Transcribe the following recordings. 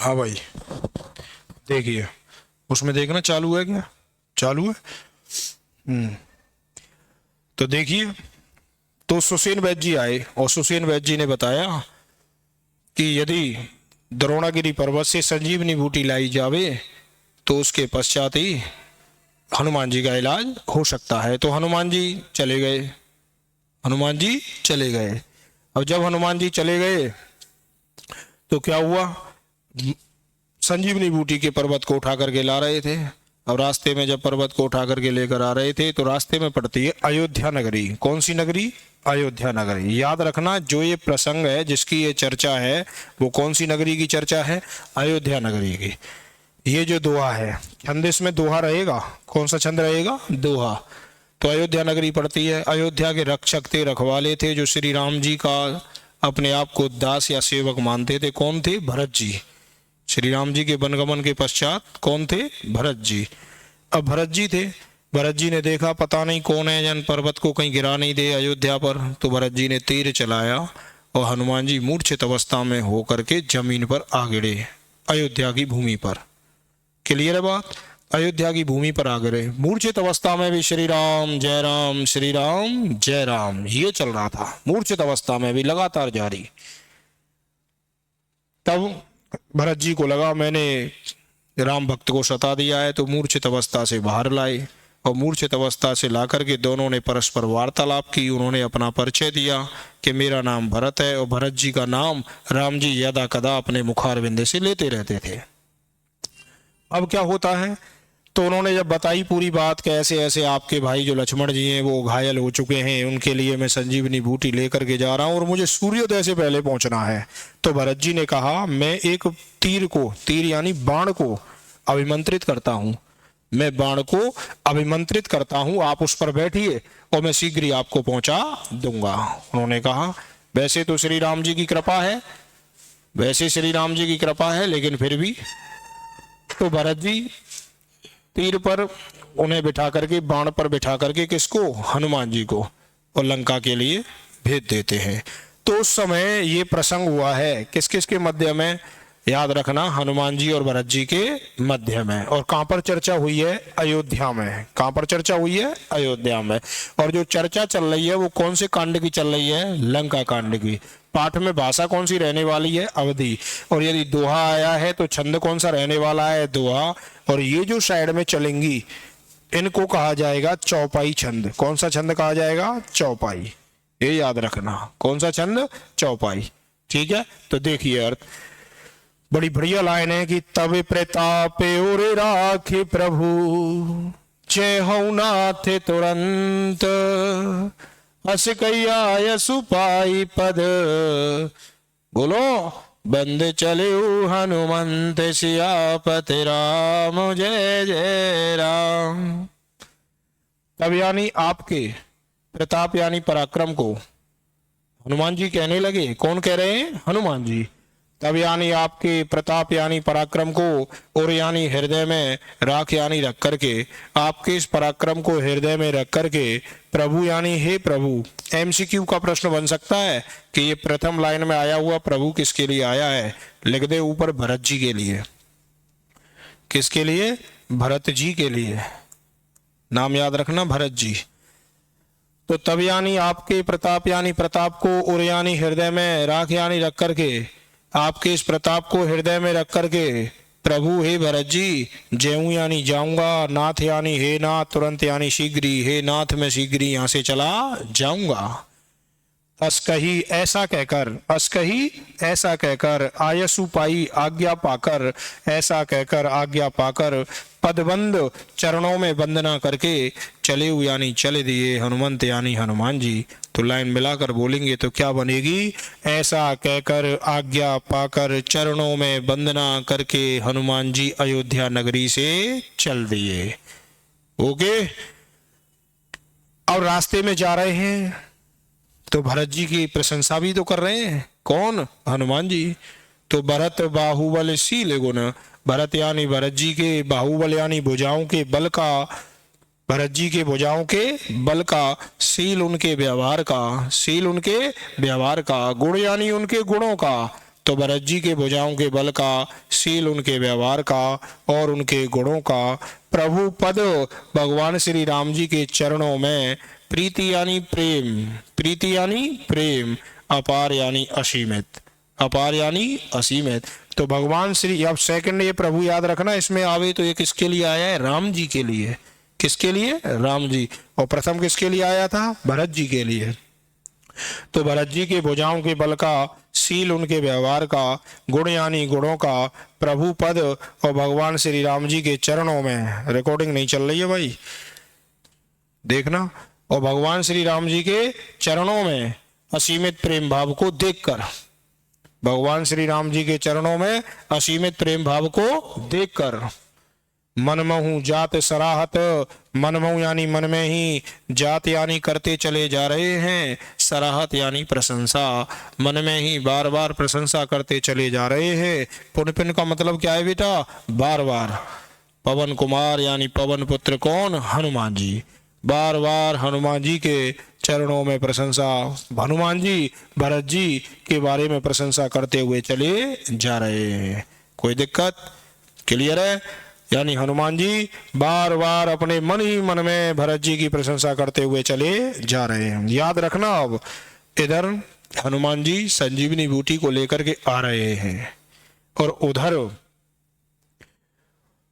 हाँ भाई, देखिए उसमें देखना चालू है क्या? चालू है। हम्म। तो देखिए, तो सुसेन वैद्य जी आए और सुसेन वैद्य जी ने बताया कि यदि द्रोणागिरी पर्वत से संजीवनी बूटी लाई जावे तो उसके पश्चात ही हनुमान जी का इलाज हो सकता है। तो हनुमान जी चले गए। हनुमान जी चले गए। अब जब हनुमान जी चले गए तो क्या हुआ? संजीवनी बूटी के पर्वत को उठा करके ला रहे थे। अब रास्ते में जब पर्वत को उठा करके लेकर आ रहे थे तो रास्ते में पड़ती है अयोध्या नगरी। कौन सी नगरी? अयोध्या नगरी। याद रखना, जो ये प्रसंग है जिसकी ये चर्चा है वो कौन सी नगरी की चर्चा है? अयोध्या नगरी की। ये जो दोहा है, छंद इसमें दोहा रहेगा। कौन सा छंद रहेगा? दोहा। तो अयोध्या नगरी पड़ती है। अयोध्या के रक्षक थे, रखवाले थे, जो श्री राम जी का अपने आप को दास या सेवक मानते थे। कौन थे? भरत जी। श्री राम जी के वनगमन के पश्चात कौन थे? भरत जी। अब भरत जी थे। भरत जी ने देखा पता नहीं कौन है जन पर्वत को कहीं गिरा नहीं दे अयोध्या पर। तो भरत जी ने तीर चलाया और हनुमान जी मूर्छित अवस्था में होकर के जमीन पर आ गिरे, अयोध्या की भूमि पर। क्लियर है बात? अयोध्या की भूमि पर आ गिरे। मूर्छित अवस्था में भी श्री राम जय राम, श्री राम जय राम ये चल रहा था। मूर्छित अवस्था में भी लगातार जारी। तब भरत जी को लगा मैंने राम भक्त को सता दिया है, तो मूर्छित अवस्था से बाहर लाए और मूर्छित अवस्था से ला करके दोनों ने परस्पर वार्तालाप की। उन्होंने अपना परिचय दिया कि मेरा नाम भरत है, और भरत जी का नाम राम जी यदा कदा अपने मुखारविंद से लेते रहते थे। अब क्या होता है, तो उन्होंने जब बताई पूरी बात कि ऐसे ऐसे आपके भाई जो लक्ष्मण जी हैं वो घायल हो चुके हैं, उनके लिए मैं संजीवनी बूटी लेकर के जा रहा हूं और मुझे सूर्योदय से पहले पहुंचना है। तो भरत जी ने कहा मैं एक तीर को, तीर यानी बाण को अभिमंत्रित करता हूं। मैं बाण को अभिमंत्रित करता हूं, आप उस पर बैठिए और मैं शीघ्र ही आपको पहुंचा दूंगा। उन्होंने कहा वैसे तो श्री राम जी की कृपा है, वैसे श्री राम जी की कृपा है, लेकिन फिर भी। तो भरत जी तीर पर उन्हें बिठा करके, बाण पर बिठा करके किसको? हनुमान जी को, और लंका के लिए भेज देते हैं। तो उस समय ये प्रसंग हुआ है किस किस के मध्य में? याद रखना, हनुमान जी और भरत जी के मध्य में। और कहां पर चर्चा हुई है? अयोध्या में। कहां पर चर्चा हुई है? अयोध्या में। और जो चर्चा चल रही है वो कौन से कांड की चल रही है? लंका कांड की। पाठ में भाषा कौन सी रहने वाली है? अवधि। और यदि दोहा आया है तो छंद कौन सा रहने वाला है? दोहा। और ये जो साइड में चलेंगी इनको कहा जाएगा चौपाई छंद। कौन सा छंद कहा जाएगा? चौपाई। ये याद रखना, कौन सा छंद? चौपाई। ठीक है, तो देखिए अर्थ बड़ी बढ़िया लाइन है कि तब प्रताप और राखे प्रभु, जय हो नाथ तुरंत, हस कैया सुपाई पद, बोलो बंद चले हनुमंत सियापति राम जय जय राम। तब यानी आपके प्रताप यानी पराक्रम को हनुमान जी कहने लगे। कौन कह रहे हैं? हनुमान जी। तब यानी आपके प्रताप यानी पराक्रम को, और यानी हृदय में राख यानी रख करके, आपके इस पराक्रम को हृदय में रख करके, प्रभु यानी हे प्रभु। एमसीक्यू का प्रश्न बन सकता है कि ये प्रथम लाइन में आया हुआ प्रभु किसके लिए आया है? लिख दे ऊपर भरत जी के लिए। किसके लिए? भरत जी के लिए। नाम याद रखना, भरत जी। तो तब यानी आपके प्रताप यानी प्रताप को, और यानी हृदय में राख यानी रख करके, आपके इस प्रताप को हृदय में रख करके, प्रभु हे भरत जी, जेऊ यानी जाऊंगा, नाथ यानी हे नाथ, तुरंत यानी शीघ्र ही, हे नाथ मैं शीघ्र ही यहां से चला जाऊंगा। अस्कही ऐसा कहकर, अस्कही ऐसा कहकर, आयसु पाई आज्ञा पाकर, ऐसा कहकर आज्ञा पाकर, पदबंद चरणों में वंदना करके चले हुए यानी चले दिए हनुमंत यानी हनुमान जी। तो लाइन मिलाकर बोलेंगे तो क्या बनेगी? ऐसा कहकर आज्ञा पाकर चरणों में वंदना करके हनुमान जी अयोध्या नगरी से चल दिए। ओके। अब रास्ते में जा रहे हैं तो भरत जी की प्रशंसा भी तो कर रहे हैं। कौन? हनुमान जी। तो भरत बाहुबल शील गुण, भरत यानी भरत जी के बाहुबल यानी भुजाओं के बल का, भरत जी के भुजाओं के बल का, शील उनके व्यवहार का, शील उनके व्यवहार का, गुण यानी उनके गुणों का। तो भरत जी के भुजाओं के बल का, शील उनके व्यवहार का और उनके गुणों का, प्रभु पद भगवान श्री राम जी के चरणों में प्रीति यानी प्रेम, प्रीति यानी प्रेम, अपार यानी असीमित, अपार यानी असीमित। तो भगवान श्री, अब सेकंड ये प्रभु याद रखना, इसमें आवे तो ये किसके लिए आया है? राम जी के लिए। किसके लिए? राम जी। और प्रथम किसके लिए आया था? भरत जी के लिए। तो भरत जी के भुजाओं के बल का, शील उनके व्यवहार का, गुण यानी गुणों का, प्रभु पद और भगवान श्री राम जी के चरणों में, रिकॉर्डिंग नहीं चल रही है भाई, देखना, और भगवान श्री राम जी के चरणों में असीमित प्रेम भाव को देखकर, भगवान श्री राम जी के चरणों में असीमित प्रेम भाव को देखकर, मनमहु जात सराहत, मनमहु यानी मन में ही, जात यानी करते चले जा रहे हैं, सराहत यानी प्रशंसा, मन में ही बार बार प्रशंसा करते चले जा रहे हैं। पुनपिन का मतलब क्या है बेटा? बार बार। पवन कुमार यानी पवन पुत्र कौन? हनुमान जी। बार बार हनुमान जी के चरणों में प्रशंसा, हनुमान जी भरत जी के बारे में प्रशंसा करते हुए चले जा रहे हैं। कोई दिक्कत? क्लियर है? यानी हनुमान जी बार बार अपने मन ही मन में भरत जी की प्रशंसा करते हुए चले जा रहे हैं। याद रखना, अब इधर हनुमान जी संजीवनी बूटी को लेकर के आ रहे हैं और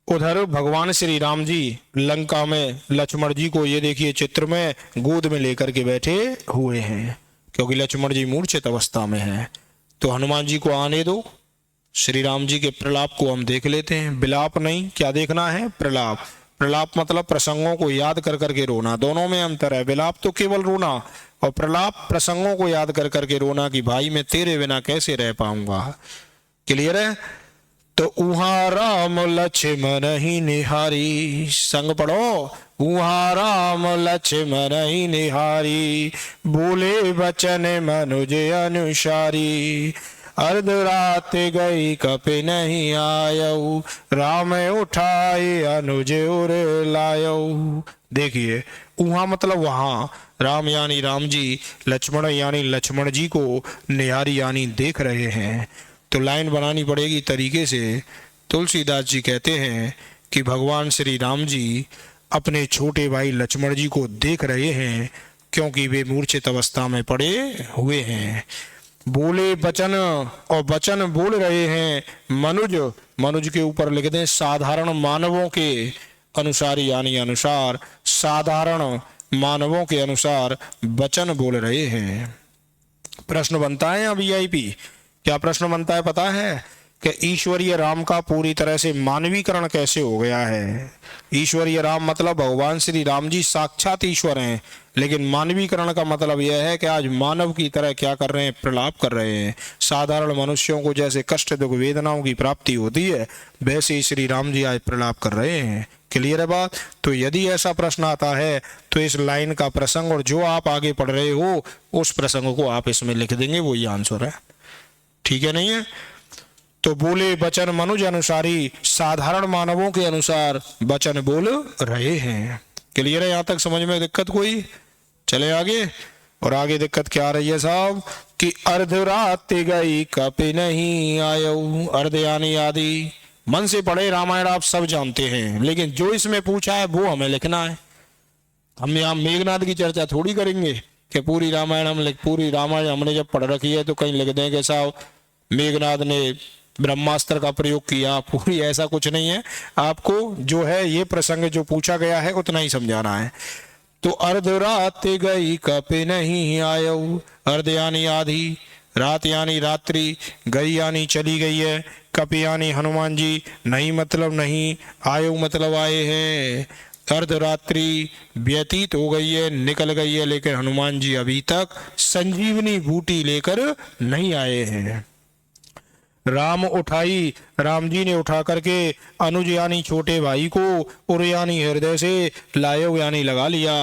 उधर भगवान श्री राम जी लंका में लक्ष्मण जी को, ये देखिए चित्र में, गोद में लेकर के बैठे हुए हैं, क्योंकि लक्ष्मण जी मूर्छित अवस्था में हैं। तो हनुमान जी को आने दो, श्री राम जी के प्रलाप को हम देख लेते हैं। विलाप नहीं, क्या देखना है? प्रलाप। प्रलाप मतलब प्रसंगों को याद कर करके रोना, दोनों में अंतर है। विलाप तो केवल रोना, और प्रलाप प्रसंगों को याद कर करके रोना कि भाई मैं तेरे बिना कैसे रह पाऊंगा। क्लियर है? तो उहाँ राम लक्ष्मण ही निहारी, संग पढ़ो, उहाँ राम लक्ष्मण ही निहारी, बोले वचन मनुज अनुसारी, अर्ध रात गई कपि नहीं आयऊ, राम उठाए अनुज उर लायऊ। देखिए, उहाँ मतलब वहां, राम यानी राम जी, लक्ष्मण यानी लक्ष्मण जी को निहारी यानी देख रहे हैं। तो लाइन बनानी पड़ेगी तरीके से। तुलसीदास जी कहते हैं कि भगवान श्री राम जी अपने छोटे भाई लक्ष्मण जी को देख रहे हैं, क्योंकि वे मूर्छित अवस्था में पड़े हुए हैं। बोले वचन, और वचन बोल रहे हैं मनुज, मनुज के ऊपर लिख दें साधारण मानवों के अनुसार, यानी अनुसार, साधारण मानवों के अनुसार वचन बोल रहे हैं। प्रश्न बनता है अब वीआईपी, क्या प्रश्न बनता है पता है? कि ईश्वरीय राम का पूरी तरह से मानवीकरण कैसे हो गया है? ईश्वरीय राम मतलब भगवान श्री राम जी साक्षात ईश्वर हैं, लेकिन मानवीकरण का मतलब यह है कि आज मानव की तरह क्या कर रहे हैं? प्रलाप कर रहे हैं। साधारण मनुष्यों को जैसे कष्ट दुख वेदनाओं की प्राप्ति होती है, वैसे ही श्री राम जी आज प्रलाप कर रहे हैं। क्लियर है बात? तो यदि ऐसा प्रश्न आता है तो इस लाइन का प्रसंग और जो आप आगे पढ़ रहे हो उस प्रसंग को आप इसमें लिख देंगे, वही आंसर है। ठीक है, नहीं है? तो बोले वचन मनुज अनुसारी, साधारण मानवों के अनुसार वचन बोल रहे हैं। क्लियर है? यहां तक समझ में दिक्कत कोई? चले आगे। और आगे दिक्कत क्या आ रही है साहब? कि अर्ध रात गई कपि नहीं आयऊ, अर्ध यानी आदि। मन से पढ़े रामायण आप सब जानते हैं, लेकिन जो इसमें पूछा है वो हमें लिखना है। हम यहाँ मेघनाथ की चर्चा थोड़ी करेंगे कि पूरी रामायण हमने जब पढ़ रखी है तो कहीं लिख देंगे साहब मेघनाथ ने ब्रह्मास्त्र का प्रयोग किया, पूरी ऐसा कुछ नहीं है। आपको जो है ये प्रसंग जो पूछा गया है उतना ही समझाना है। तो अर्ध रात गई कपि नहीं आयऊ, अर्ध यानी आधी, रात यानी रात्रि, गई यानी चली गई है, कपि यानी हनुमान जी, नहीं मतलब नहीं, आयु मतलब आए हैं। अर्धरात्रि व्यतीत हो गई है, निकल गई है, लेकिन हनुमान जी अभी तक संजीवनी बूटी लेकर नहीं आए हैं। राम उठाई, राम जी ने उठा करके अनुज यानी छोटे भाई को, उर यानी हृदय से, लायो यानी लगा लिया।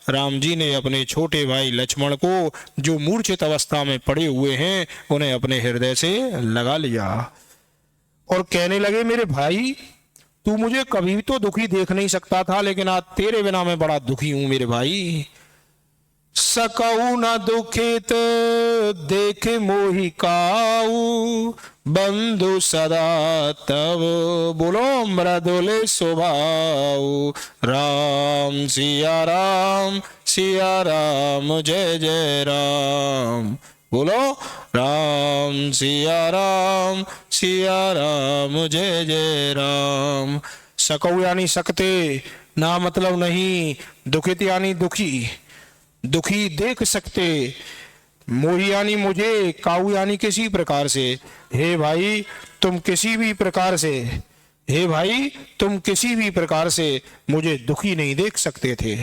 राम जी ने अपने छोटे भाई लक्ष्मण को जो मूर्छित अवस्था में पड़े हुए हैं उन्हें अपने हृदय से लगा लिया और कहने लगे मेरे भाई तू मुझे कभी तो दुखी देख नहीं सकता था, लेकिन आज तेरे बिना मैं बड़ा दुखी हूं मेरे भाई। सकऊ न दुखित देख मोहि काऊ, बंधु सदा तब बोलो मृदुल स्वभाव। राम सिया राम जय जय राम। बोलो राम सिया राम जय जय राम। सकऊ यानी सकते, ना मतलब नहीं, दुखित यानी दुखी, दुखी देख सकते, मोही यानी मुझे, काऊ यानी किसी प्रकार से। हे भाई तुम किसी भी प्रकार से, हे भाई तुम किसी भी प्रकार से मुझे दुखी नहीं देख सकते थे।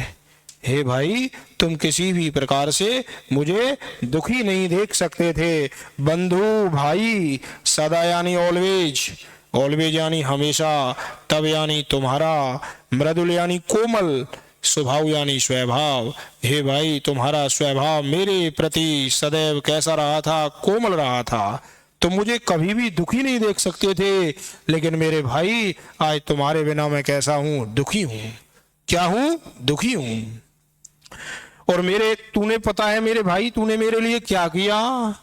हे भाई तुम किसी भी प्रकार से मुझे दुखी नहीं देख सकते थे। बंधु भाई, सदा यानी ऑलवेज, ऑलवेज यानी हमेशा, तब यानी तुम्हारा, मृदुल यानी कोमल, स्वभाव यानी स्वभाव। हे भाई तुम्हारा स्वभाव मेरे प्रति सदैव कैसा रहा था, कोमल रहा था। तुम मुझे कभी भी दुखी नहीं देख सकते थे, लेकिन मेरे भाई आज तुम्हारे बिना मैं कैसा हूं, दुखी हूं। क्या हूं? दुखी हूं। और मेरे, तूने पता है मेरे भाई, तूने मेरे लिए क्या किया?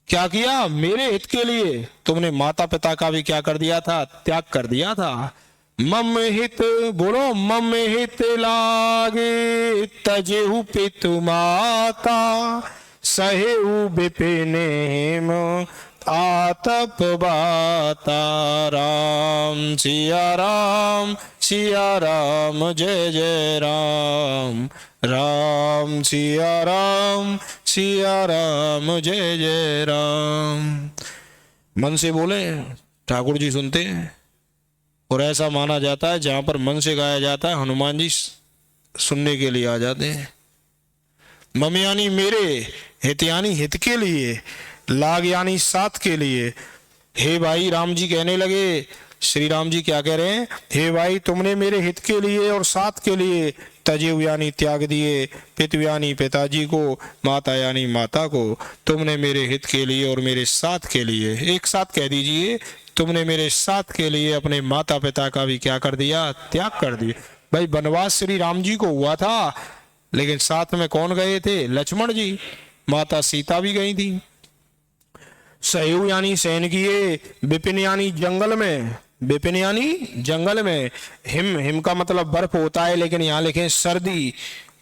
क्या किया? मेरे हित के लिए तुमने माता पिता का भी क्या कर दिया था? त्याग कर दिया था। मम हित, बोलो मम हित लागे तजेहु पितु माता, सहेहु विपिन हेम आतप बाता। राम सिया राम जय जय राम। राम सिया राम जय जय राम। मन से बोले ठाकुर जी सुनते हैं, और ऐसा माना जाता है जहां पर मन से गाया जाता है हनुमान जी सुनने के लिए आ जाते हैं। मम यानी मेरे, हित यानी हित के लिए, लाग यानी साथ के लिए। हे भाई राम जी कहने लगे, श्री राम जी क्या कह रहे हैं? हे भाई तुमने मेरे हित के लिए और साथ के लिए तजेव यानी त्याग दिए, पितु यानी पिताजी को, माता यानी माता को। तुमने मेरे हित के लिए और मेरे साथ के लिए, एक साथ कह दीजिए, तुमने मेरे साथ के लिए अपने माता पिता का भी क्या कर दिया? त्याग कर दिया। भाई वनवास श्री राम जी को हुआ था, लेकिन साथ में कौन गए थे? लक्ष्मण जी, माता सीता भी गई थी। सहयु यानी सहन किए, विपिन यानी जंगल में, विपिन यानी जंगल में। हिम, हिम का मतलब बर्फ होता है, लेकिन यहाँ लिखे सर्दी।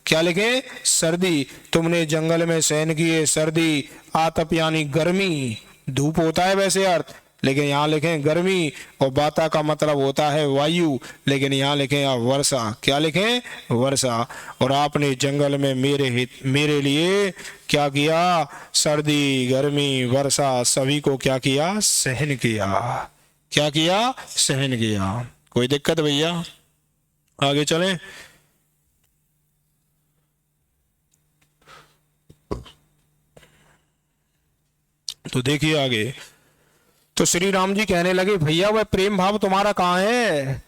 क्या लिखे? सर्दी। तुमने जंगल में सहन किए सर्दी। आतप यानी गर्मी, धूप होता है वैसे अर्थ, लेकिन यहाँ लिखे गर्मी। और बाता का मतलब होता है वायु, लेकिन यहाँ लिखे आप वर्षा। क्या लिखे? वर्षा। और आपने जंगल में मेरे लिए क्या किया? सर्दी, गर्मी, वर्षा सभी को क्या किया? सहन किया। क्या किया? सहन किया। कोई दिक्कत भैया? आगे चलें। तो देखिए आगे, तो श्री राम जी कहने लगे, भैया वह प्रेम भाव तुम्हारा कहाँ है?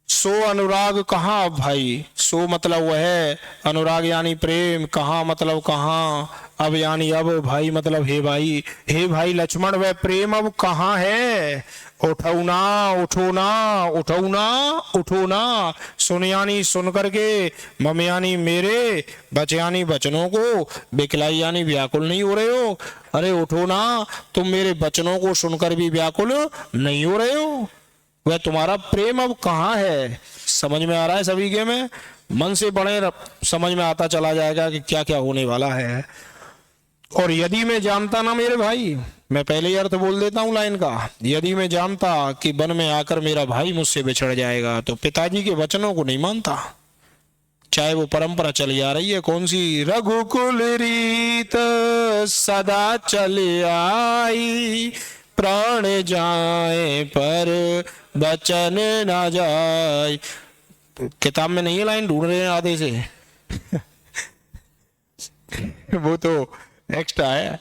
सो अनुराग कहाँ भाई? सो मतलब वह है, अनुराग यानी प्रेम, कहाँ मतलब कहाँ, अब यानी अब, भाई मतलब हे भाई। हे भाई लक्ष्मण वह प्रेम अब कहाँ है? उठो ना उठो ना उठो ना उठो ना। सुन यानी सुन करके, मम यानी मेरे, बच यानी बचनों को, बिकलाई यानी व्याकुल नहीं हो रहे हो। अरे उठो ना, तुम मेरे वचनों को सुनकर भी व्याकुल नहीं हो रहे हो। वह तुम्हारा प्रेम अब कहाँ है? समझ में आ रहा है सभी के में? मन से बड़े समझ में आता चला जाएगा कि क्या क्या होने वाला है। और यदि मैं जानता ना मेरे भाई, मैं पहले ही अर्थ बोल देता हूं लाइन का, यदि मैं जानता कि वन में आकर मेरा भाई मुझसे बिछड़ जाएगा, तो पिताजी के वचनों को नहीं मानता। चाहे वो परंपरा चली आ रही है कौन सी, रघुकुल रीत सदा चली आई, प्राण जाए पर बचन ना जाए। किताब में नहीं है लाइन, ढूंढ रहे हैं आधे से वो तो एक्स्ट्रा है।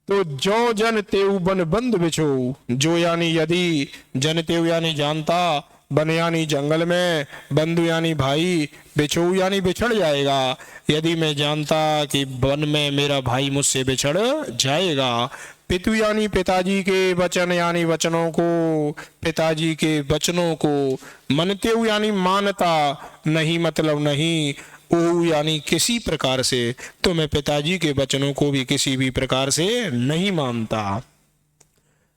तो जो जन तेऊ बन बंद बिछो, जो यानी यदि, जन तेऊ यानी जानता, बन यानी जंगल में, बंधु यानी भाई, बिछो यानी बिछड़ जाएगा। यदि मैं जानता कि वन में मेरा भाई मुझसे बिछड़ जाएगा। पितु यानी पिताजी के वचन यानी वचनों को, पिताजी के वचनों को। मनतेऊ यानी मानता, नहीं मतलब नहीं, ओ यानी किसी प्रकार से, तो मैं पिताजी के वचनों को भी किसी भी प्रकार से नहीं मानता।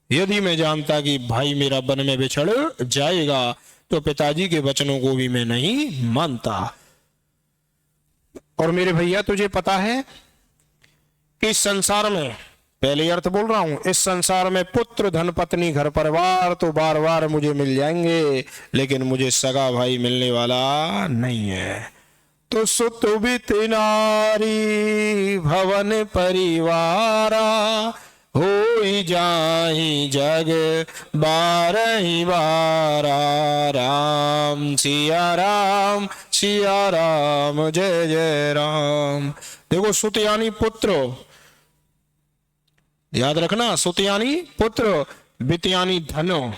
यदि मैं जानता कि भाई मेरा वन में बिछड़ जाएगा तो पिताजी के वचनों को भी मैं नहीं मानता। और मेरे भैया तुझे पता है कि इस संसार में, पहले अर्थ बोल रहा हूं, इस संसार में पुत्र धन पत्नी घर परिवार तो बार बार मुझे मिल जाएंगे, लेकिन मुझे सगा भाई मिलने वाला नहीं है। तो सुत बित नारी भवन परिवारा होई जाहि जग बारहि बारा। राम सिया राम जय जय राम। देखो सुत यानी पुत्र, याद रखना, सुत यानी पुत्र, बित यानी धन,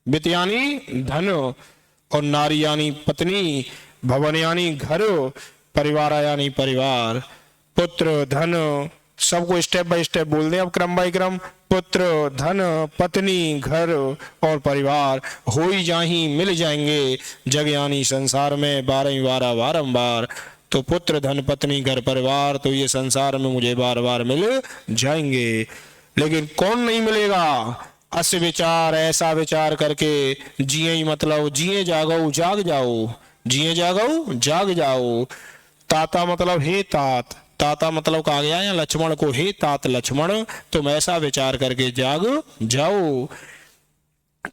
बित यानी धन, और नारी यानी पत्नी, भवन यानी घर, परिवार यानी परिवार। पुत्र धन सबको स्टेप बाय स्टेप बोल दें अब, क्रम बाय क्रम। पुत्र धन पत्नी घर और परिवार होई जाही मिल जाएंगे जग यानी संसार में बारह बारह बारंबार। तो पुत्र धन पत्नी घर परिवार तो ये संसार में मुझे बार बार मिल जाएंगे, लेकिन कौन नहीं मिलेगा? अस विचार, ऐसा विचार करके जिए ही मतलब जिए जागो जाग जाओ, जिए जागो जाग जाओ। ताता मतलब हे तात, ताता मतलब कहा गया है लक्ष्मण को, हे तात लक्ष्मण तुम ऐसा विचार करके जाग जाओ,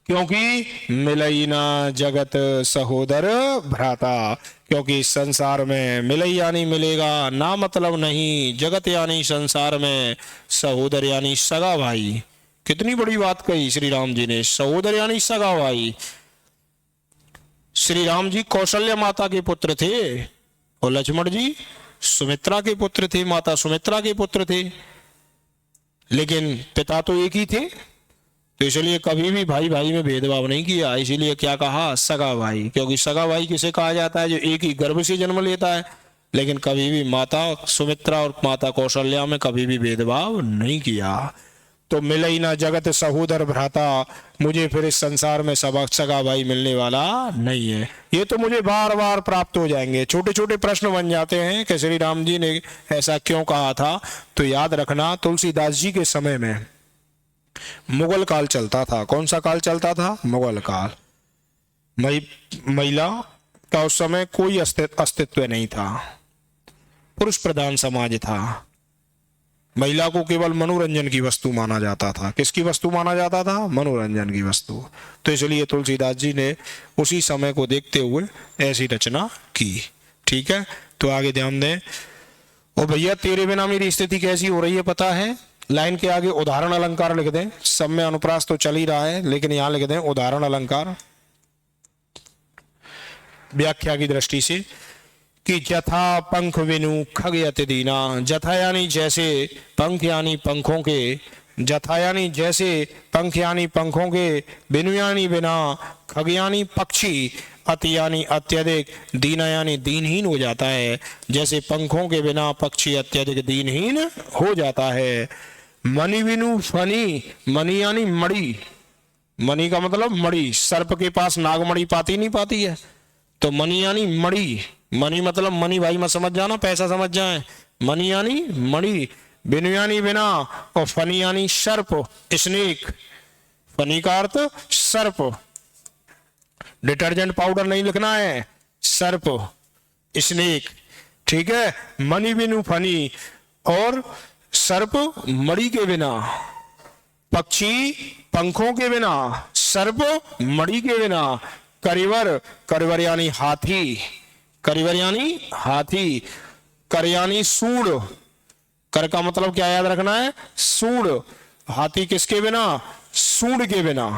क्योंकि मिलई ना जगत सहोदर भ्राता। क्योंकि संसार में मिलई यानी मिलेगा, ना मतलब नहीं, जगत यानी संसार में, सहोदर यानी सगा भाई। कितनी बड़ी बात कही श्री राम जी ने, सहोदर यानी सगा भाई। श्री राम जी कौशल्या माता के पुत्र थे और लक्ष्मण जी सुमित्रा के पुत्र थे, माता सुमित्रा के पुत्र थे, लेकिन पिता तो एक ही थे। तो इसलिए कभी भी भाई भाई में भेदभाव नहीं किया। इसीलिए क्या कहा? सगा भाई। क्योंकि सगा भाई किसे कहा जाता है? जो एक ही गर्भ से जन्म लेता है। लेकिन कभी भी माता सुमित्रा और माता कौशल्या में कभी भी भेदभाव नहीं किया। तो मिले ही ना जगत सहोदर भ्राता, मुझे फिर इस संसार में सबक सगा भाई मिलने वाला नहीं है। ये तो मुझे बार बार प्राप्त हो जाएंगे। छोटे छोटे प्रश्न बन जाते हैं कि श्री राम जी ने ऐसा क्यों कहा था। तो याद रखना, तुलसीदास जी के समय में मुगल काल चलता था। कौन सा काल चलता था? मुगल काल। महिला का उस समय कोई अस्तित्व नहीं था, पुरुष प्रधान समाज था। महिला को केवल मनोरंजन की वस्तु माना जाता था। किसकी वस्तु माना जाता था? मनोरंजन की वस्तु। तो इसलिए तुलसीदास जी ने उसी समय को देखते हुए ऐसी रचना की। ठीक है, तो आगे ध्यान दें। और भैया तेरे बिना मेरी स्थिति कैसी हो रही है पता है? लाइन के आगे उदाहरण अलंकार लिख दें। सब में अनुप्रास तो चल ही रहा है, लेकिन यहां लिख दें उदाहरण अलंकार व्याख्या की दृष्टि से कि जथा पंख विनु खगयति दीना। जथा यानी जैसे, पंख यानी पंखों के, जथा यानी जैसे, पंख यानी पंखों के, बिनु यानी बिना, खग यानी पक्षी, अति यानी अत्यधिक, दीना यानी दीनहीन हो जाता है। जैसे पंखों के बिना पक्षी अत्यधिक दीनहीन हो जाता है। मणि बिनु फनी, मणि यानी मणि, मणि का मतलब मणि। सर्प के पास नागमणि पाती नहीं पाती है, तो मणि यानी मणि। मणि मतलब मणि भाई मत समझ जाना, पैसा समझ जाए। मणि यानी मणि, बिनु यानी बिना, और फनी यानी सर्प, स्नेक। फनी का अर्थ सर्प। डिटर्जेंट पाउडर नहीं लिखना है, सर्प, स्नेक। ठीक है, मणि बिनु फनी, और सर्प मणि के बिना, पक्षी पंखों के बिना, सर्प मणि के बिना। करिवर, करिवर यानी हाथी, करिवर यानी हाथी। कर यानी सूंड, कर का मतलब क्या याद रखना है? सूंड। हाथी किसके बिना? सूंड के बिना।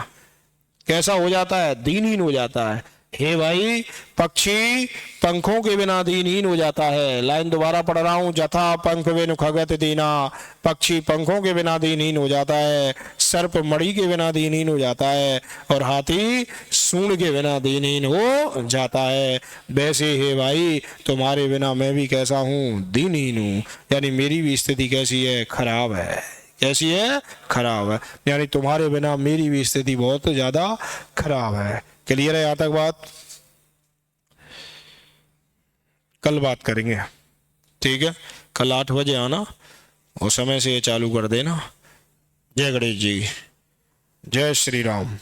कैसा हो जाता है? दीनहीन हो जाता है। हे भाई, पक्षी पंखों के बिना दीनहीन हो जाता है। लाइन दोबारा पढ़ रहा हूं। जथा पंख बिनु खगत दीना, पक्षी पंखों के बिना दीनहीन हो जाता है, सर्प मणि के बिना दीनहीन हो जाता है, और हाथी सूंड के बिना दीनहीन हो जाता है। वैसे हे भाई, तुम्हारे बिना मैं भी कैसा हूं? दीनहीन हूं। यानी मेरी भी स्थिति कैसी है? खराब है। कैसी है? खराब है। यानी तुम्हारे बिना मेरी भी स्थिति बहुत ज्यादा खराब है। क्लियर है यहां तक बात? कल बात करेंगे, ठीक है। कल 8 बजे आना और समय से ये चालू कर देना। जय गणेश जी, जय श्री राम।